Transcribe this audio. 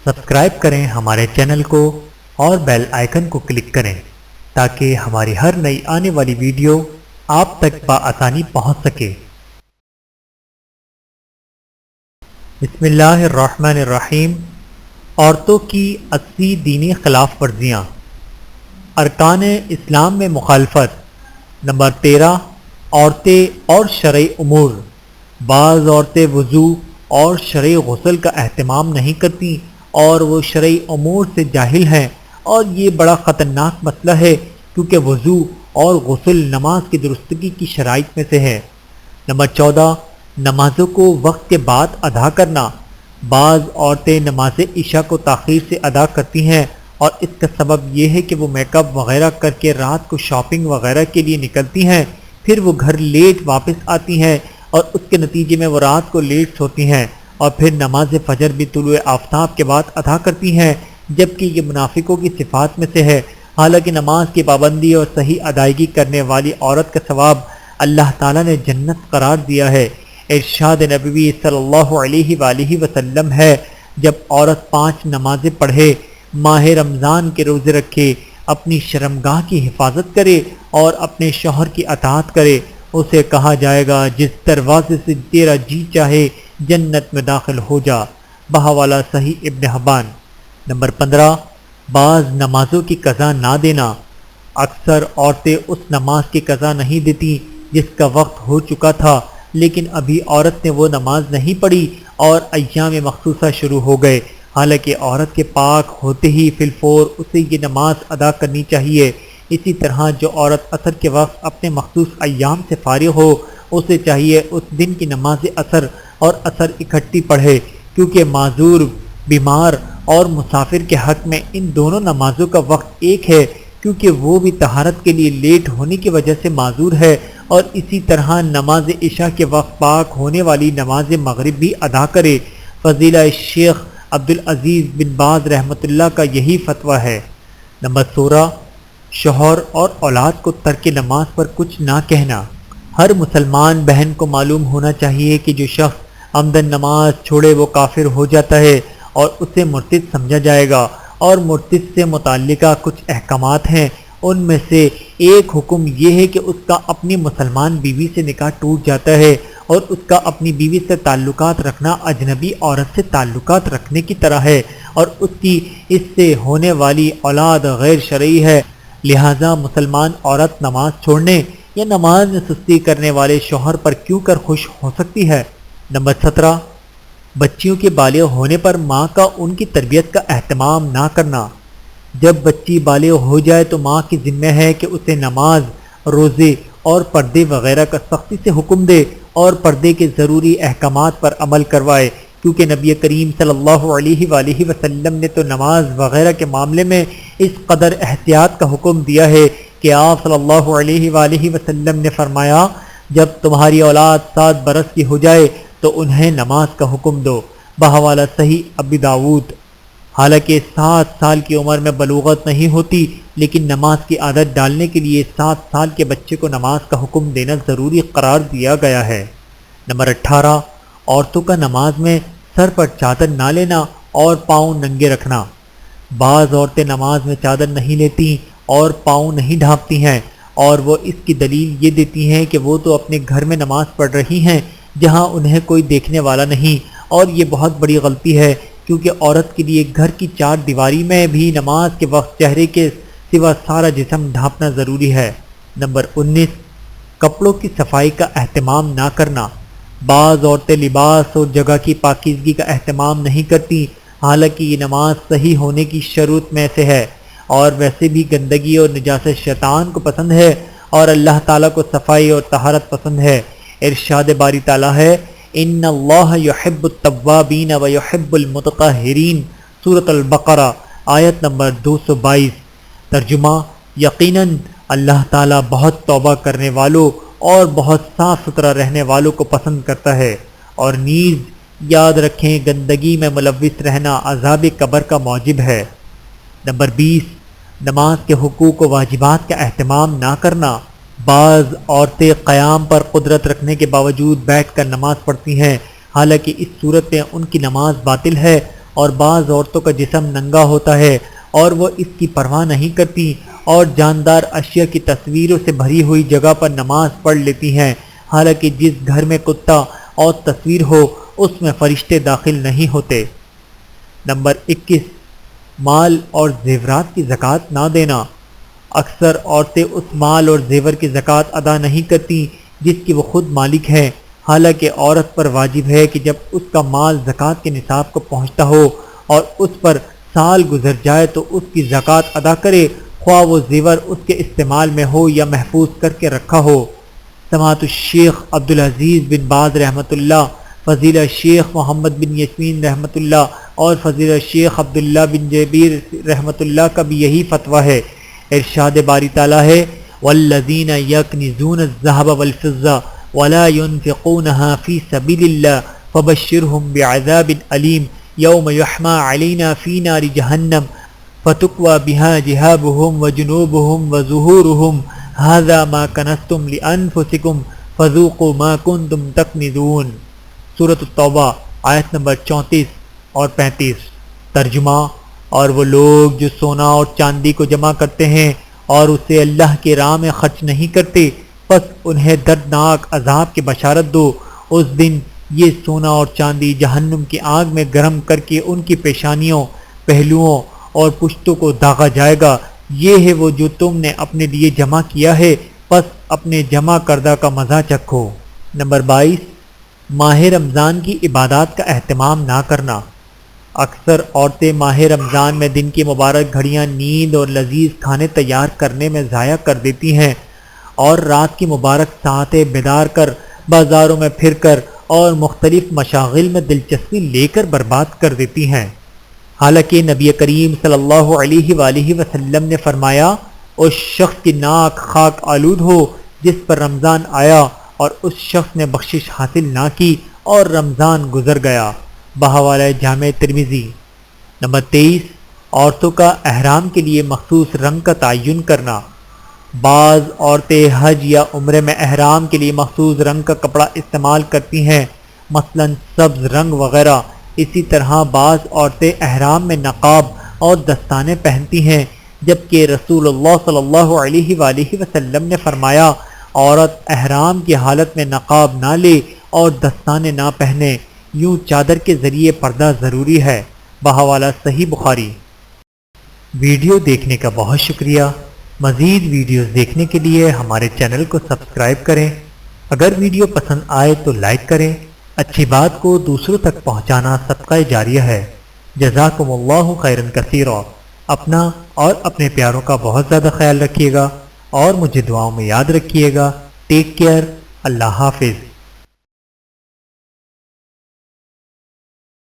Subscribe کریں ہمارے channel کو اور بیل آئیکن کو کلک کریں تاکہ ہماری ہر نئی آنے والی ویڈیو آپ تک بآسانی پہنچ سکے۔ بسم اللہ الرحمن الرحیم۔ عورتوں کی 80 دینی خلاف ورزیاں۔ ارکان اسلام میں مخالفت۔ نمبر 13، عورتیں اور شرعی امور۔ بعض عورتیں وضو اور شرعی غسل کا اہتمام نہیں کرتی اور وہ شرعی امور سے جاہل ہیں، اور یہ بڑا خطرناک مسئلہ ہے کیونکہ وضو اور غسل نماز کی درستگی کی شرائط میں سے ہے۔ نمبر 14، نمازوں کو وقت کے بعد ادا کرنا۔ بعض عورتیں نماز عشاء کو تاخیر سے ادا کرتی ہیں اور اس کا سبب یہ ہے کہ وہ میک اپ وغیرہ کر کے رات کو شاپنگ وغیرہ کے لیے نکلتی ہیں، پھر وہ گھر لیٹ واپس آتی ہیں اور اس کے نتیجے میں وہ رات کو لیٹ سوتی ہیں، اور پھر نماز فجر بھی طلوع آفتاب کے بعد ادا کرتی ہیں، جبکہ یہ منافقوں کی صفات میں سے ہے۔ حالانکہ نماز کی پابندی اور صحیح ادائیگی کرنے والی عورت کا ثواب اللہ تعالیٰ نے جنت قرار دیا ہے۔ ارشاد نبوی صلی اللہ علیہ وآلہ وسلم ہے، جب عورت 5 نمازیں پڑھے، ماہ رمضان کے روزے رکھے، اپنی شرمگاہ کی حفاظت کرے اور اپنے شوہر کی اطاعت کرے، اسے کہا جائے گا جس دروازے سے تیرا جی چاہے جنت میں داخل ہو جا۔ بحوالہ صحیح ابن حبان۔ نمبر 15، بعض نمازوں کی قضا نہ دینا۔ اکثر عورتیں اس نماز کی قضا نہیں دیتی جس کا وقت ہو چکا تھا، لیکن ابھی عورت نے وہ نماز نہیں پڑھی اور ایام مخصوصہ شروع ہو گئے، حالانکہ عورت کے پاک ہوتے ہی فی الفور اسے یہ نماز ادا کرنی چاہیے۔ اسی طرح جو عورت عصر کے وقت اپنے مخصوص ایام سے فارغ ہو، اسے چاہیے اس دن کی نماز عصر اور عصر اکٹھی پڑھے، کیونکہ معذور، بیمار اور مسافر کے حق میں ان دونوں نمازوں کا وقت ایک ہے، کیونکہ وہ بھی طہارت کے لیے لیٹ ہونے کی وجہ سے معذور ہے، اور اسی طرح نماز عشاء کے وقت پاک ہونے والی نماز مغرب بھی ادا کرے۔ فضیلہ شیخ عبدالعزیز بن باز رحمۃ اللہ کا یہی فتویٰ ہے۔ نمبر 16، شوہر اور اولاد کو ترک نماز پر کچھ نہ کہنا۔ ہر مسلمان بہن کو معلوم ہونا چاہیے کہ جو شخص عمدن نماز چھوڑے وہ کافر ہو جاتا ہے اور اسے مرتد سمجھا جائے گا، اور مرتد سے متعلقہ کچھ احکامات ہیں۔ ان میں سے ایک حکم یہ ہے کہ اس کا اپنی مسلمان بیوی سے نکاح ٹوٹ جاتا ہے، اور اس کا اپنی بیوی سے تعلقات رکھنا اجنبی عورت سے تعلقات رکھنے کی طرح ہے، اور اس کی اس سے ہونے والی اولاد غیر شرعی ہے۔ لہذا مسلمان عورت نماز چھوڑنے یا نماز میں سستی کرنے والے شوہر پر کیوں کر خوش ہو سکتی ہے۔ نمبر 17، بچیوں کے بالغ ہونے پر ماں کا ان کی تربیت کا اہتمام نہ کرنا۔ جب بچی بالغ ہو جائے تو ماں کی ذمہ ہے کہ اسے نماز، روزے اور پردے وغیرہ کا سختی سے حکم دے اور پردے کے ضروری احکامات پر عمل کروائے، کیونکہ نبی کریم صلی اللہ علیہ وآلہ وسلم نے تو نماز وغیرہ کے معاملے میں اس قدر احتیاط کا حکم دیا ہے کہ آپ صلی اللہ علیہ وآلہ وسلم نے فرمایا، جب تمہاری اولاد 7 برس کی ہو جائے تو انہیں نماز کا حکم دو۔ بحوالہ صحیح ابی داؤد۔ حالانکہ 7 سال کی عمر میں بلوغت نہیں ہوتی، لیکن نماز کی عادت ڈالنے کے لیے 7 سال کے بچے کو نماز کا حکم دینا ضروری قرار دیا گیا ہے۔ نمبر 18، عورتوں کا نماز میں سر پر چادر نہ لینا اور پاؤں ننگے رکھنا۔ بعض عورتیں نماز میں چادر نہیں لیتی اور پاؤں نہیں ڈھانپتی ہیں، اور وہ اس کی دلیل یہ دیتی ہیں کہ وہ تو اپنے گھر میں نماز پڑھ رہی ہیں جہاں انہیں کوئی دیکھنے والا نہیں، اور یہ بہت بڑی غلطی ہے، کیونکہ عورت کے لیے گھر کی 4 دیواری میں بھی نماز کے وقت چہرے کے سوا سارا جسم ڈھانپنا ضروری ہے۔ نمبر 19، کپڑوں کی صفائی کا اہتمام نہ کرنا۔ بعض عورتیں لباس اور جگہ کی پاکیزگی کا اہتمام نہیں کرتی، حالانکہ یہ نماز صحیح ہونے کی شروط میں سے ہے، اور ویسے بھی گندگی اور نجاست شیطان کو پسند ہے، اور اللہ تعالیٰ کو صفائی اور طہارت پسند ہے۔ ارشاد باری تعالیٰ ہے، ان اللہ یحب التوابین ویحب المتطہرین، سورۃ البقرہ آیت نمبر 222۔ ترجمہ، یقیناً اللہ تعالیٰ بہت توبہ کرنے والوں اور بہت صاف ستھرا رہنے والوں کو پسند کرتا ہے، اور نیز یاد رکھیں گندگی میں ملوث رہنا عذاب قبر کا موجب ہے۔ نمبر 20، نماز کے حقوق و واجبات کا اہتمام نہ کرنا۔ بعض عورتیں قیام پر قدرت رکھنے کے باوجود بیٹھ کر نماز پڑھتی ہیں، حالانکہ اس صورت میں ان کی نماز باطل ہے اور بعض عورتوں کا جسم ننگا ہوتا ہے اور وہ اس کی پرواہ نہیں کرتی اور جاندار اشیاء کی تصویروں سے بھری ہوئی جگہ پر نماز پڑھ لیتی ہیں، حالانکہ جس گھر میں کتا اور تصویر ہو اس میں فرشتے داخل نہیں ہوتے۔ نمبر 21، مال اور زیورات کی زکوٰۃ نہ دینا۔ اکثر عورتیں اس مال اور زیور کی زکوٰۃ ادا نہیں کرتی جس کی وہ خود مالک ہے، حالانکہ عورت پر واجب ہے کہ جب اس کا مال زکوٰۃ کے نصاب کو پہنچتا ہو اور اس پر سال گزر جائے تو اس کی زکوٰۃ ادا کرے، خواہ وہ زیور اس کے استعمال میں ہو یا محفوظ کر کے رکھا ہو۔ سماحت الشیخ عبدالعزیز بن باز رحمۃ اللہ، فضیلہ شیخ محمد بن یاسمین رحمۃ اللہ اور فضیلہ شیخ عبداللہ بن جبیر رحمۃ اللہ کا بھی یہی فتویٰ ہے۔ ارشاد باری تعالیٰ ہے والذین یکنزون الذہب والفضہ ولا ينفقونها فی سبیل اللہ فبشرهم بعذاب علیم یوم یحمى علینا فی نار جہنم فتکوى بها جہابهم وجنوبهم وظہورهم هذا ما کنزتم لانفسکم فذوقوا ما کنتم تکنزون۔ سورۃ التوبہ آیت نمبر 34 اور 35۔ ترجمہ، اور وہ لوگ جو سونا اور چاندی کو جمع کرتے ہیں اور اسے اللہ کی راہ میں خرچ نہیں کرتے، پس انہیں دردناک عذاب کی بشارت دو۔ اس دن یہ سونا اور چاندی جہنم کی آگ میں گرم کر کے ان کی پیشانیوں، پہلوؤں اور پشتوں کو داغا جائے گا۔ یہ ہے وہ جو تم نے اپنے لیے جمع کیا ہے، پس اپنے جمع کردہ کا مزہ چکھو۔ نمبر 22، ماہ رمضان کی عبادات کا اہتمام نہ کرنا۔ اکثر عورتیں ماہ رمضان میں دن کی مبارک گھڑیاں نیند اور لذیذ کھانے تیار کرنے میں ضائع کر دیتی ہیں اور رات کی مبارک ساعتیں بیدار کر بازاروں میں پھر کر اور مختلف مشاغل میں دلچسپی لے کر برباد کر دیتی ہیں، حالانکہ نبی کریم صلی اللہ علیہ وآلہ وسلم نے فرمایا اس شخص کی ناک خاک آلود ہو جس پر رمضان آیا اور اس شخص نے بخشش حاصل نہ کی اور رمضان گزر گیا۔ بحوالہ جامع ترمذی۔ نمبر 23، عورتوں کا احرام کے لیے مخصوص رنگ کا تعین کرنا۔ بعض عورتیں حج یا عمرے میں احرام کے لیے مخصوص رنگ کا کپڑا استعمال کرتی ہیں، مثلا سبز رنگ وغیرہ۔ اسی طرح بعض عورتیں احرام میں نقاب اور دستانے پہنتی ہیں، جبکہ رسول اللہ صلی اللہ علیہ وآلہ وسلم نے فرمایا عورت احرام کی حالت میں نقاب نہ لے اور دستانے نہ پہنے، یوں چادر کے ذریعے پردہ ضروری ہے۔ بحوالہ صحیح بخاری۔ ویڈیو دیکھنے کا بہت شکریہ۔ مزید ویڈیوز دیکھنے کے لیے ہمارے چینل کو سبسکرائب کریں۔ اگر ویڈیو پسند آئے تو لائک کریں۔ اچھی بات کو دوسروں تک پہنچانا صدقہ جاریہ ہے۔ جزاکم اللہ خیرا کثیرا۔ اپنا اور اپنے پیاروں کا بہت زیادہ خیال رکھیے گا اور مجھے دعاؤں میں یاد رکھیے گا۔ Take care. اللہ حافظ۔